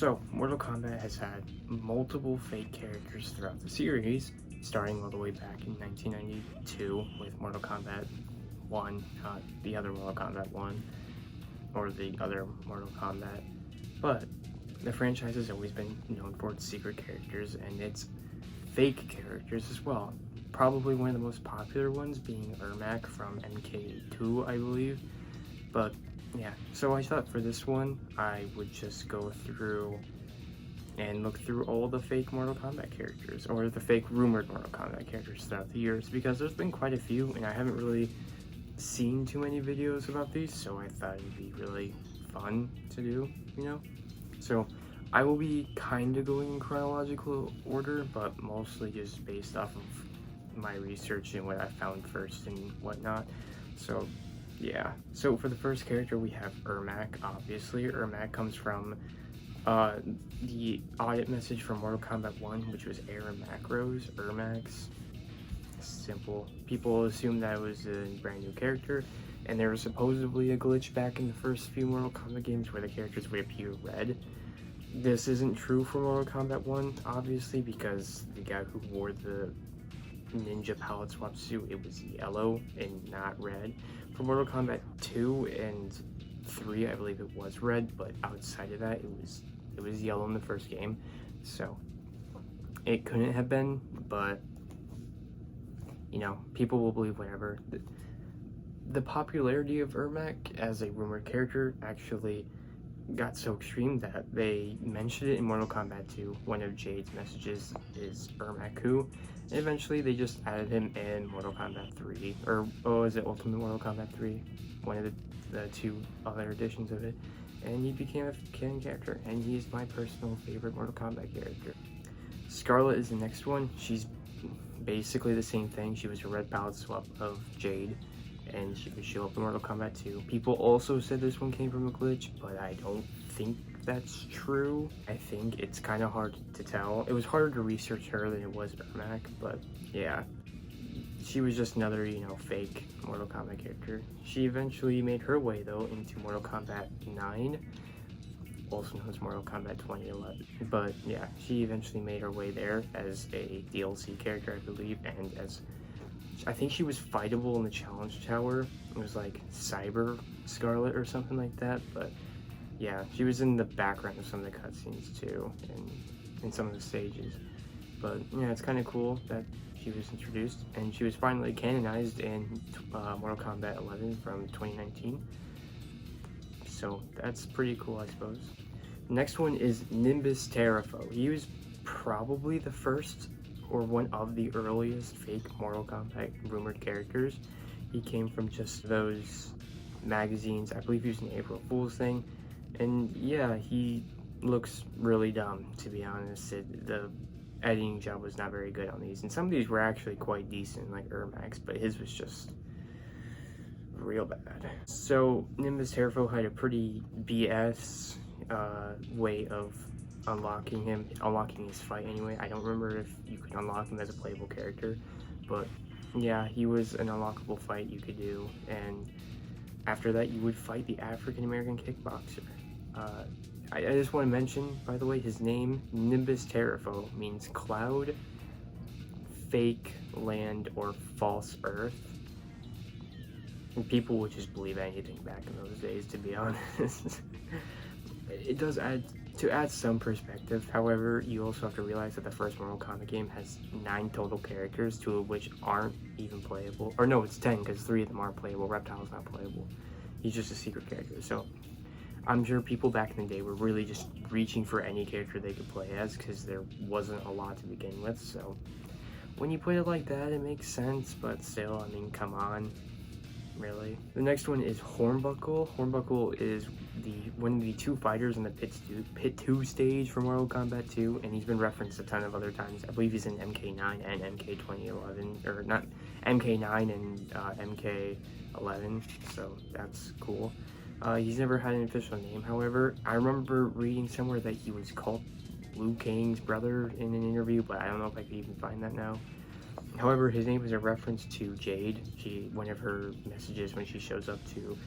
So, Mortal Kombat has had multiple fake characters throughout the series, starting all the way back in 1992 with Mortal Kombat 1, not the other Mortal Kombat 1, or the other Mortal Kombat, but the franchise has always been known for its secret characters and its fake characters as well. Probably one of the most popular ones being Ermac from MK2, I believe, but yeah, so I thought for this one, I would just go through and look through all the fake Mortal Kombat characters, or the fake rumored Mortal Kombat characters throughout the years, because there's been quite a few, and I haven't really seen too many videos about these, so I thought it'd be really fun to do, you know? So, I will be kind of going in chronological order, but mostly just based off of my research and what I found first and whatnot, so yeah, so for the first character we have Ermac. Obviously, Ermac comes from the audit message from Mortal Kombat 1, which was error macros, Ermacs. Simple. People assume that it was a brand new character, and there was supposedly a glitch back in the first few Mortal Kombat games where the characters would appear red. This isn't true for Mortal Kombat 1, obviously, because the guy who wore the ninja palette swap suit, it was yellow and not red. For Mortal Kombat 2 and 3, I believe it was red, but outside of that, it was yellow in the first game, so it couldn't have been, but you know, people will believe whatever. The popularity of Ermac as a rumored character actually got so extreme that they mentioned it in Mortal Kombat 2. One of Jade's messages is Ermac, and eventually they just added him in Mortal Kombat 3, or was it Ultimate Mortal Kombat 3? One of the two other editions of it, and he became a canon character, and he is my personal favorite Mortal Kombat character. Scarlet is the next one. She's basically the same thing. She was a red palette swap of Jade, and she would show up in Mortal Kombat 2. People also said this one came from a glitch, but I don't think that's true. I think it's kind of hard to tell. It was harder to research her than it was Ermac, but yeah. She was just another, you know, fake Mortal Kombat character. She eventually made her way, though, into Mortal Kombat 9, also known as Mortal Kombat 2011. But yeah, she eventually made her way there as a DLC character, I believe, and as I think she was fightable in the challenge tower. It was like Cyber Scarlet or something like that, but yeah, she was in the background of some of the cutscenes too, and in some of the stages. But yeah, it's kind of cool that she was introduced, and she was finally canonized in Mortal Kombat 11 from 2019. So that's pretty cool, I suppose. Next one is Nimbus Terrafaux. He was probably the first or one of the earliest fake Mortal Kombat rumored characters. He came from just those magazines. I believe he was an April Fool's thing. And yeah, he looks really dumb, to be honest. The editing job was not very good on these. And some of these were actually quite decent, like Ermac's, but his was just real bad. So Nimbus Terrafaux had a pretty BS way of unlocking his fight anyway. I don't remember if you could unlock him as a playable character, but yeah, he was an unlockable fight you could do, and after that you would fight the African American kickboxer. I just want to mention, by the way, his name, Nimbus Terrafaux, means cloud, fake land, or false earth. And people would just believe anything back in those days, to be honest. It does add some perspective. However, you also have to realize that the first Mortal Kombat game has 9 total characters, 2 of which aren't even playable. Or no, it's 10, because 3 of them aren't playable. Reptile's not playable. He's just a secret character. So I'm sure people back in the day were really just reaching for any character they could play as, because there wasn't a lot to begin with. So when you put it like that, it makes sense, but still, I mean, come on. Really. The next one is Hornbuckle. Hornbuckle is one of the 2 fighters in the Pit 2 stage for Mortal Kombat 2, and he's been referenced a ton of other times. I believe he's in MK9 and MK 2011, or not MK9 and MK11, so that's cool. He's never had an official name, however. I remember reading somewhere that he was called Liu Kang's brother in an interview, but I don't know if I could even find that now. However, his name is a reference to Jade. One of her messages when she shows up to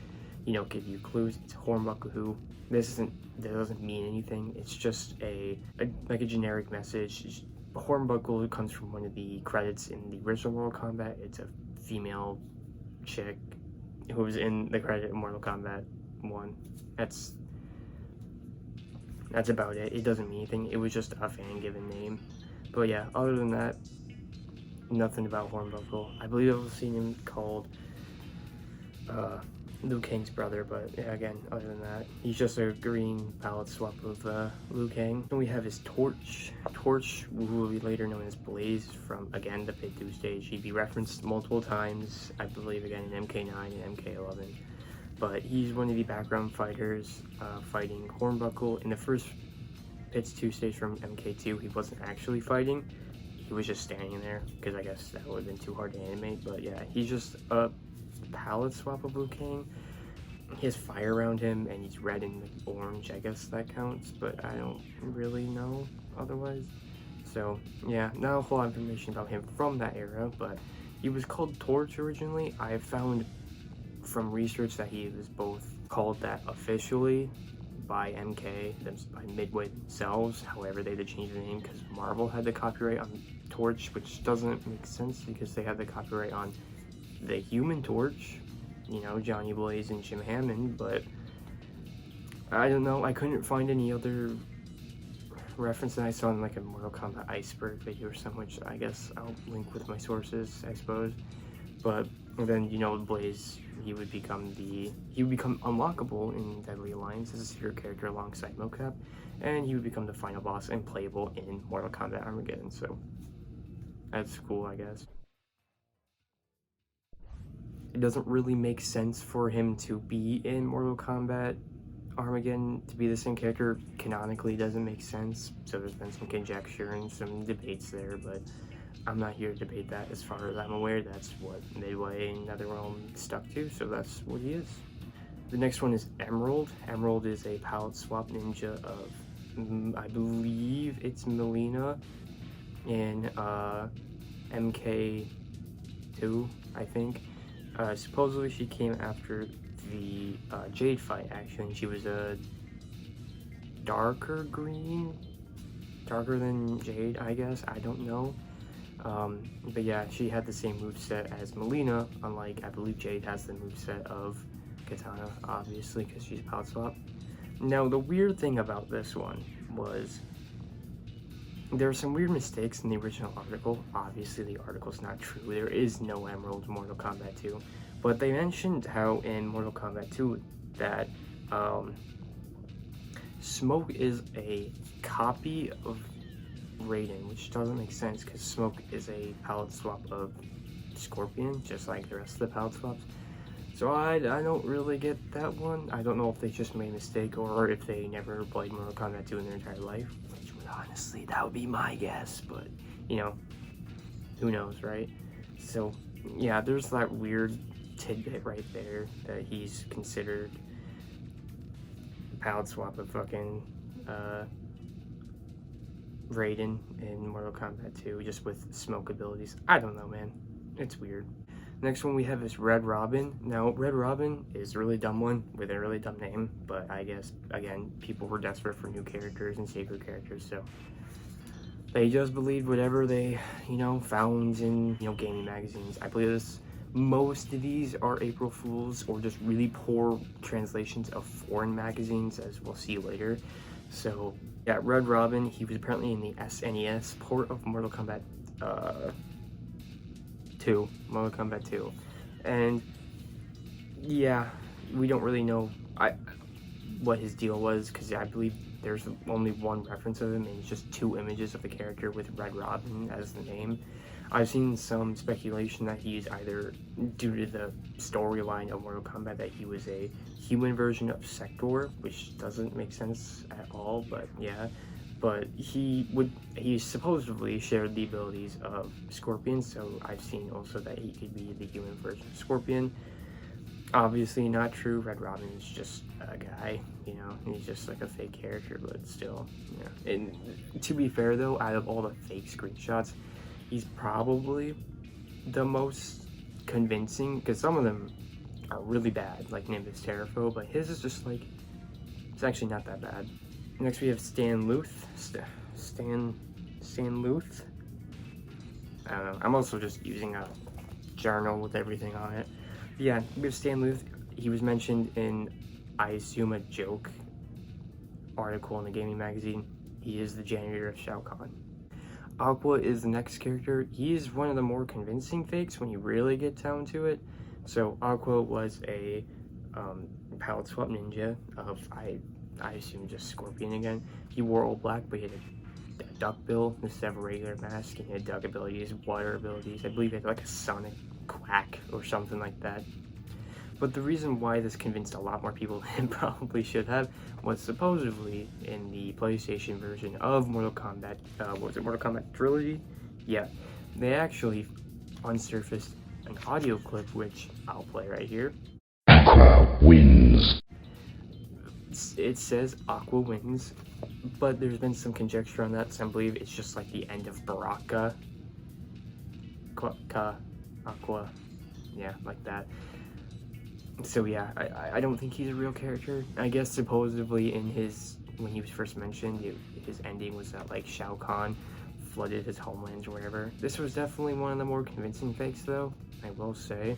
give you clues. It's Hornbuckle who. That doesn't mean anything. It's just like a generic message. Hornbuckle comes from one of the credits in the original Mortal Kombat. It's a female chick who was in the credit in Mortal Kombat 1. That's about it. It doesn't mean anything. It was just a fan-given name. But yeah, other than that, nothing about Hornbuckle. I believe I've seen him called Liu Kang's brother, but yeah, again, other than that, he's just a green palette swap of Liu Kang. Then we have his Torch, who will be later known as Blaze from, again, the Pit 2 stage. He'd be referenced multiple times, I believe, again, in MK9 and MK11. But he's one of the background fighters fighting Hornbuckle. In the first Pits 2 stage from MK2, he wasn't actually fighting. He was just standing there, because I guess that would have been too hard to animate. But yeah, he's just a palette swap of Liu Kang. He has fire around him, and he's red and orange. I guess that counts, but I don't really know otherwise. So yeah, not a whole lot of information about him from that era, but he was called Torch originally. I found from research that he was both called that officially by MK, by Midway themselves. However, they had to change the name because Marvel had the copyright on Torch, which doesn't make sense because they had the copyright on the Human Torch, Johnny Blaze and Jim Hammond. But I don't know, I couldn't find any other reference that I saw in like a Mortal Kombat iceberg video or something, which I guess I'll link with my sources, I suppose. But then, Blaze, he would become unlockable in Deadly Alliance as a secret character alongside Mocap, and he would become the final boss and playable in Mortal Kombat Armageddon. So that's cool, I guess. It doesn't really make sense for him to be in Mortal Kombat Armageddon to be the same character. Canonically, doesn't make sense. So there's been some conjecture and some debates there, but I'm not here to debate that. As far as I'm aware, that's what Midway and NetherRealm stuck to, so that's what he is. The next one is Emerald. Emerald is a palette swap ninja of, I believe it's Melina in MK2, I think. Supposedly she came after the Jade fight, actually. She was a darker green? Darker than Jade, I guess? I don't know. But yeah, she had the same moveset as Melina, unlike, I believe Jade has the moveset of Katana, obviously, because she's palette swap. Now, the weird thing about this one was there are some weird mistakes in the original article. Obviously, the article's not true. There is no Emerald in Mortal Kombat 2. But they mentioned how in Mortal Kombat 2 that Smoke is a copy of Raiden, which doesn't make sense because Smoke is a palette swap of Scorpion, just like the rest of the palette swaps. So I don't really get that one. I don't know if they just made a mistake or if they never played Mortal Kombat 2 in their entire life, which would honestly, that would be my guess, but who knows, right? So yeah, there's that weird tidbit right there that he's considered a palette swap of fucking Raiden in Mortal Kombat 2, just with smoke abilities. I don't know, man. It's weird. Next one we have is Red Robin. Now, Red Robin is a really dumb one with a really dumb name, but I guess, again, people were desperate for new characters and secret characters, so they just believed whatever they, found in, gaming magazines. I believe most of these are April Fools or just really poor translations of foreign magazines, as we'll see later. So, yeah, Red Robin, he was apparently in the SNES port of Mortal Kombat 2. Mortal Kombat 2. And, yeah, we don't really know what his deal was, because I believe there's only one reference of him, and it's just 2 images of the character with Red Robin as the name. I've seen some speculation that he's either, due to the storyline of Mortal Kombat, that he was a human version of Sector, which doesn't make sense at all, but yeah. But he supposedly shared the abilities of Scorpion, so I've seen also that he could be the human version of Scorpion. Obviously not true. Red Robin is just a guy, he's just like a fake character, but still, yeah. And to be fair though, out of all the fake screenshots, he's probably the most convincing, because some of them are really bad, like Nimbus Terrafaux, but his is just like, it's actually not that bad. Next we have Stan Luth. Stan Luth? I don't know. I'm also just using a journal with everything on it. But yeah, we have Stan Luth. He was mentioned in, I assume, a joke article in the gaming magazine. He is the janitor of Shao Kahn. Aqua is the next character. He is one of the more convincing fakes when you really get down to it. So Aqua was a palette swap ninja of, I assume, just Scorpion again. He wore all black, but he had a duck bill instead of a regular mask, and he had duck abilities, water abilities. I believe he had like a sonic quack or something like that. But the reason why this convinced a lot more people than it probably should have was supposedly in the PlayStation version of Mortal Kombat, what was it, Mortal Kombat Trilogy? Yeah, they actually unsurfaced an audio clip, which I'll play right here. Aqua wins. It says Aqua wins, but there's been some conjecture on that, so I believe it's just like the end of Baraka. Aqua, yeah, like that. So yeah, I don't think he's a real character. I guess supposedly in his, when he was first mentioned, his ending was that like Shao Kahn flooded his homelands or whatever. This was definitely one of the more convincing fakes though, I will say,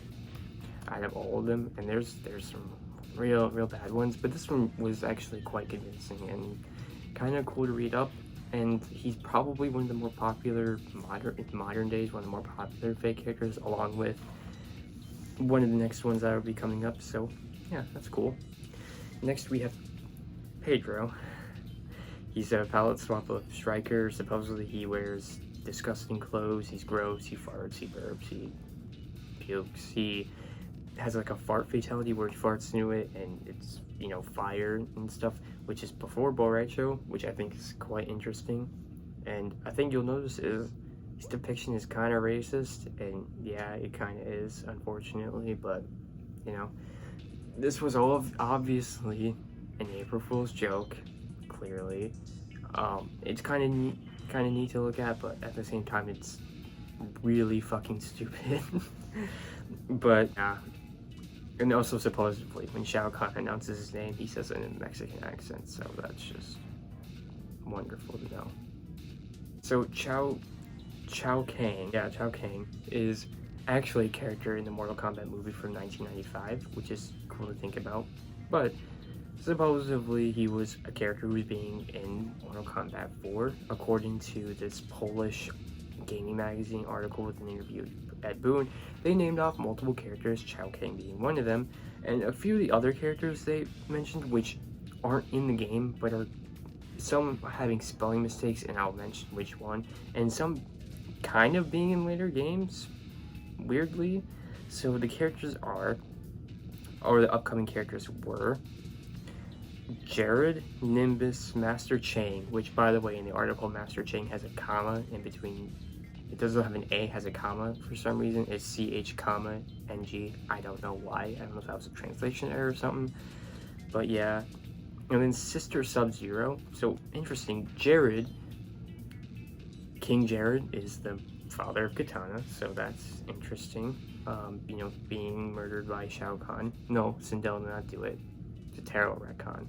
out of all of them. And there's some real bad ones, but this one was actually quite convincing and kind of cool to read up. And he's probably one of the more popular, modern days, one of the more popular fake characters, along with one of the next ones that will be coming up. So yeah, that's cool. Next we have Pedro. He's a palette swap of Striker. Supposedly he wears disgusting clothes, he's gross, he farts, he burps, he pukes, he has like a fart fatality where he farts into it and it's, you know, fire and stuff, which is before Borracho, which I think is quite interesting. And I think you'll notice is his depiction is kind of racist, and yeah, it kind of is, unfortunately, but, you know, this was all obviously an April Fool's joke, clearly. It's kind of neat to look at, but at the same time, it's really fucking stupid. But, yeah. And also, supposedly, when Shao Kahn announces his name, he says it in a Mexican accent, so that's just wonderful to know. So, Chao Kahn is actually a character in the Mortal Kombat movie from 1995, which is cool to think about. But supposedly he was a character who was being in Mortal Kombat 4, according to this Polish gaming magazine article with an interview at Boone. They named off multiple characters, Chao Kahn being one of them, and a few of the other characters they mentioned, which aren't in the game, but are some having spelling mistakes, and I'll mention which one, and some kind of being in later games, weirdly. So the characters are, or the upcoming characters were, Jared, Nimbus, Master Chang, which by the way in the article Master Chang has a comma in between. It doesn't have an A, has a comma for some reason. It's CH comma NG. I don't know why. I don't know if that was a translation error or something. But yeah. And then Sister Sub-Zero. So interesting. Jared, King Jared is the father of Katana, so that's interesting. You know, being murdered by Shao Kahn. No, Sindel did not do it. It's a terrible retcon.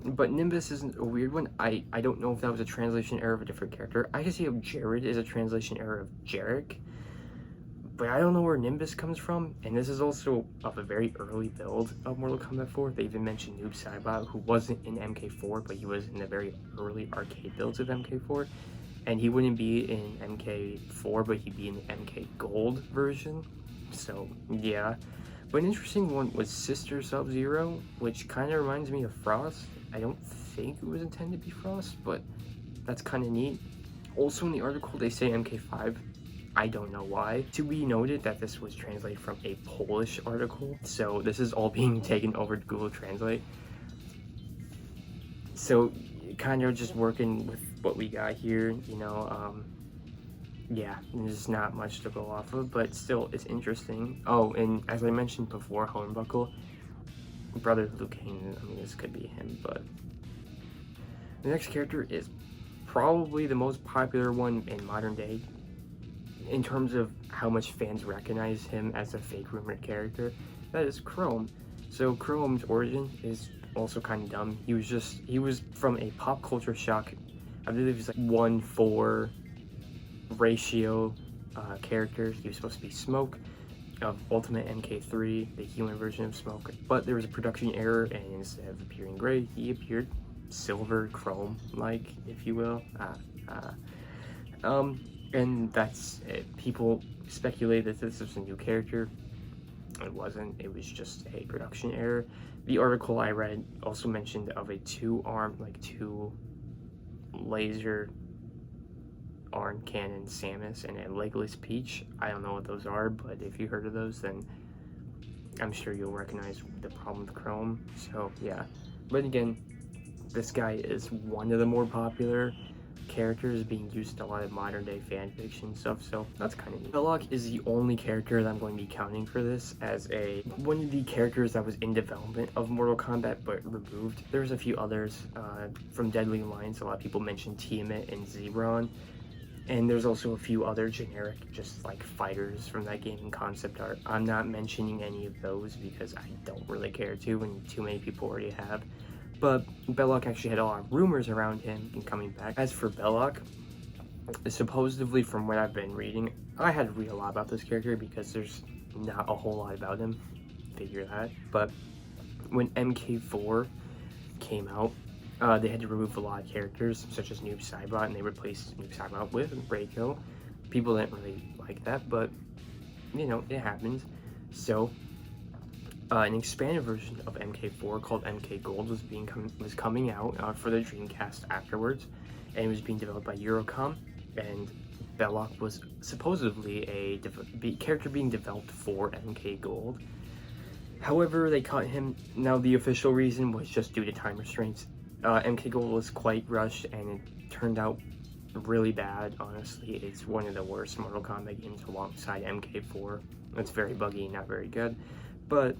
But Nimbus isn't a weird one. I don't know if that was a translation error of a different character. I can see how Jared is a translation error of Jarek, but I don't know where Nimbus comes from. And this is also of a very early build of Mortal Kombat 4. They even mentioned Noob Saibot, who wasn't in MK4, but he was in the very early arcade builds of MK4. And he wouldn't be in MK4, but he'd be in the MK Gold version. So, yeah. But an interesting one was Sister Sub-Zero, which kind of reminds me of Frost. I don't think it was intended to be Frost, but that's kind of neat. Also in the article, they say MK5. I don't know why. To be noted that this was translated from a Polish article, so this is all being taken over to Google Translate. So, kind of just working with what we got here, you know, yeah, there's not much to go off of, but still, it's interesting. Oh, and as I mentioned before, Hornbuckle, brother Luke Kane, I mean, this could be him, but the next character is probably the most popular one in modern day, in terms of how much fans recognize him as a fake rumored character, that is Chrome. So Chrome's origin is also kind of dumb. He was from a pop culture shock, I believe it's like 1:4 ratio character. He was supposed to be Smoke of Ultimate MK3, the human version of Smoke, but there was a production error, and instead of appearing gray, he appeared silver chrome, like, if you will. And that's it. People speculate that this was a new character. It wasn't. It was just a production error. The article I read also mentioned of a two-armed, like two laser arm cannon Samus and a legless Peach. I don't know what those are, but if you heard of those, then I'm sure you'll recognize the problem with Chrome. So yeah, but again, this guy is one of the more popular characters being used in a lot of modern day fan fiction stuff, so that's kind of neat. Bellock is the only character that I'm going to be counting for this as one of the characters that was in development of Mortal Kombat but removed. There's a few others from Deadly Alliance. A lot of people mentioned Tiamat and Zebron, and there's also a few other generic just like fighters from that game in concept art. I'm not mentioning any of those because I don't really care to, and too many people already have. But Bellock actually had a lot of rumors around him and coming back. As for Bellock, supposedly from what I've been reading, I had to read a lot about this character because there's not a whole lot about him. Figure that. But when MK4 came out, they had to remove a lot of characters, such as Noob Saibot, and they replaced Noob Saibot with Reiko. People didn't really like that, but, you know, it happens. So an expanded version of MK4 called MK Gold was coming out for the Dreamcast afterwards, and it was being developed by Eurocom, and Bellock was supposedly a character being developed for MK Gold. However, they cut him. Now, the official reason was just due to time restraints. MK Gold was quite rushed, and it turned out really bad. Honestly, it's one of the worst Mortal Kombat games alongside MK4. It's very buggy, not very good, but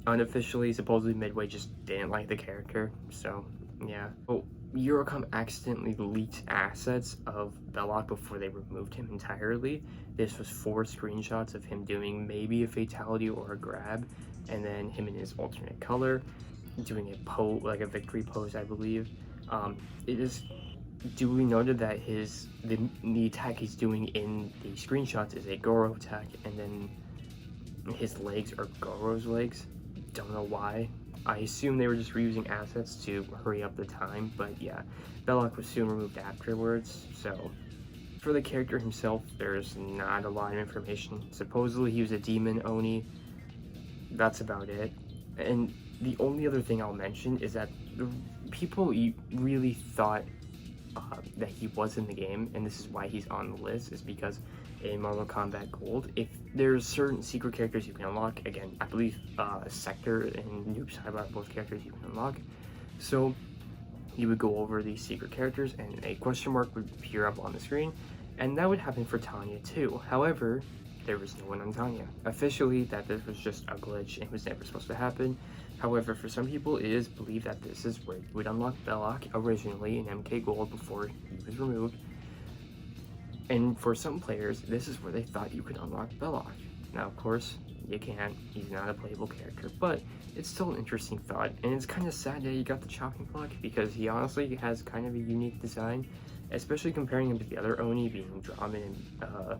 unofficially, supposedly Midway just didn't like the character, so yeah. Oh, Eurocom accidentally leaked assets of Bellock before they removed him entirely. This was 4 screenshots of him doing maybe a fatality or a grab, and then him in his alternate color doing a pose, like a victory pose, I believe. It is duly noted that the attack he's doing in the screenshots is a Goro attack, and then his legs are Goro's legs. Don't know why. I assume they were just reusing assets to hurry up the time, but yeah, Bellock was soon removed afterwards. So for the character himself, there's not a lot of information. Supposedly he was a demon Oni. That's about it. And the only other thing I'll mention is that people really thought that he was in the game, and this is why he's on the list, is because in Mortal Kombat Gold, if there's certain secret characters you can unlock, again, I believe Sector and Noob Saibot are both characters you can unlock, so you would go over these secret characters and a question mark would appear up on the screen, and that would happen for Tanya too. However, there was no one on Tanya. Officially, that this was just a glitch and was never supposed to happen. However, for some people, it is believed that this is where you would unlock Bellock originally in MK Gold before he was removed. And for some players, this is where they thought you could unlock Bellock. Now, of course, you can't. He's not a playable character, but it's still an interesting thought. And it's kind of sad that he got the chopping block because he honestly has kind of a unique design, especially comparing him to the other Oni, being Draman and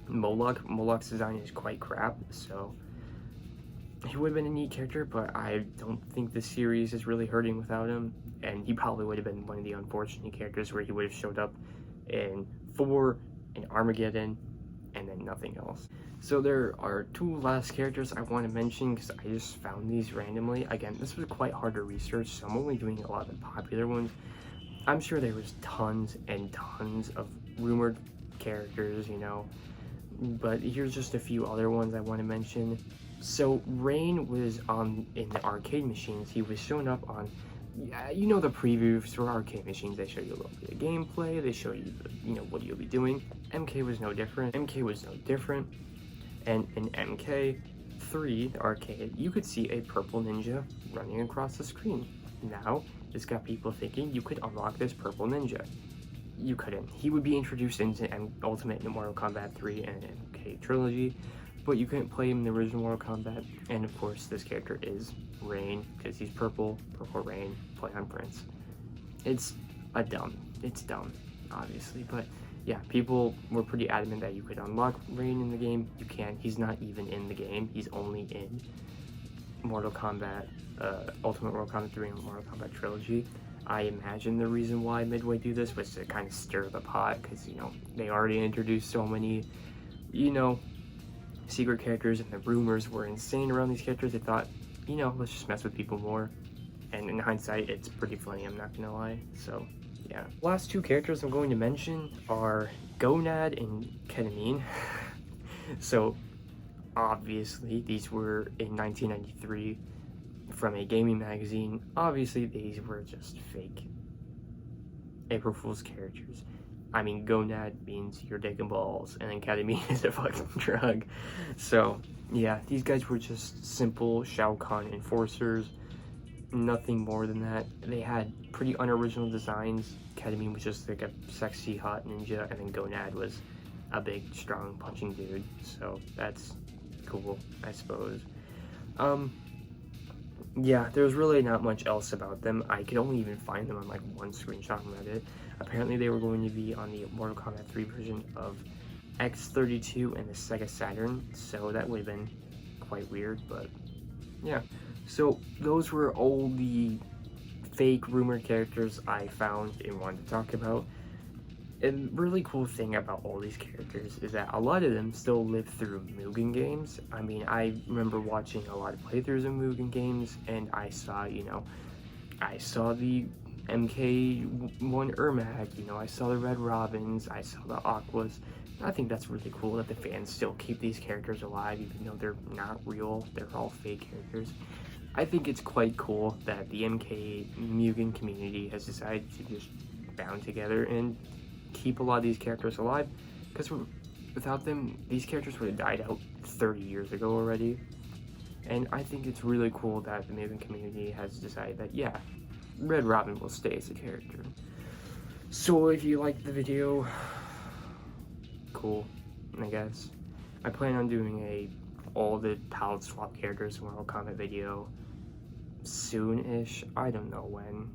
Moloch. Moloch's design is quite crap, so he would have been a neat character, but I don't think the series is really hurting without him, and he probably would have been one of the unfortunate characters where he would have showed up in 4, in Armageddon, and then nothing else. So there are 2 last characters I want to mention because I just found these randomly. Again, this was quite hard to research, so I'm only doing a lot of the popular ones. I'm sure there was tons and tons of rumored characters, you know, but here's just a few other ones I want to mention. So Rain was in the arcade machines. He was showing up on, you know, the previews for arcade machines. They show you a little bit of gameplay. They show you, you know, what you'll be doing. MK was no different. And in MK3, the arcade, you could see a purple ninja running across the screen. Now, this got people thinking you could unlock this purple ninja. you couldn't. He would be introduced into Ultimate in Mortal Kombat 3 and MK Trilogy, but you couldn't play him in the original Mortal Kombat. And of course, this character is Rain, because he's purple Rain, play on Prince. It's dumb, obviously, but yeah, people were pretty adamant that you could unlock Rain in the game. You can't. He's not even in the game. He's only in Mortal Kombat, Ultimate Mortal Kombat 3 and Mortal Kombat Trilogy. I imagine the reason why Midway do this was to kind of stir the pot, because, you know, they already introduced so many, you know, secret characters, and the rumors were insane around these characters. They thought, you know, let's just mess with people more. And in hindsight, it's pretty funny, I'm not gonna lie. So, yeah. Last two characters I'm going to mention are Gonad and Ketamine. So, obviously, these were in 1993 from a gaming magazine. Obviously, these were just fake April Fool's characters. I mean, Gonad means you're taking balls, and then Ketamine is a fucking drug. So, yeah, these guys were just simple Shao Kahn enforcers. Nothing more than that. They had pretty unoriginal designs. Ketamine was just like a sexy, hot ninja, and then Gonad was a big, strong, punching dude. So, that's cool, I suppose. Yeah, there's really not much else about them. I could only even find them on like one screenshot on Reddit. Apparently they were going to be on the Mortal Kombat 3 version of X32 and the Sega Saturn, so that would have been quite weird, but yeah. So those were all the fake rumored characters I found and wanted to talk about. And really cool thing about all these characters is that a lot of them still live through Mugen games. I mean, I remember watching a lot of playthroughs of Mugen games, and I saw, you know, I saw the MK1 Ermac, you know, I saw the Red Robins, I saw the Aquas. I think that's really cool that the fans still keep these characters alive, even though they're not real, they're all fake characters. I think it's quite cool that the MK Mugen community has decided to just bound together and keep a lot of these characters alive, because without them, these characters would have died out 30 years ago already. And I think it's really cool that the Mugen community has decided that, yeah, Red Robin will stay as a character. So if you liked the video, cool, I guess. I plan on doing all the palette swap characters in Mortal Kombat video soon-ish. I don't know when.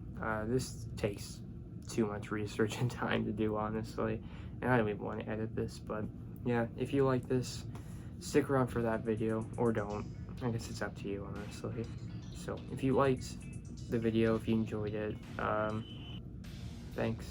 This takes too much research and time to do, honestly, and I don't even want to edit this. But yeah, if you like this, stick around for that video, or don't. I guess it's up to you, honestly. So if you liked the video, if you enjoyed it, thanks.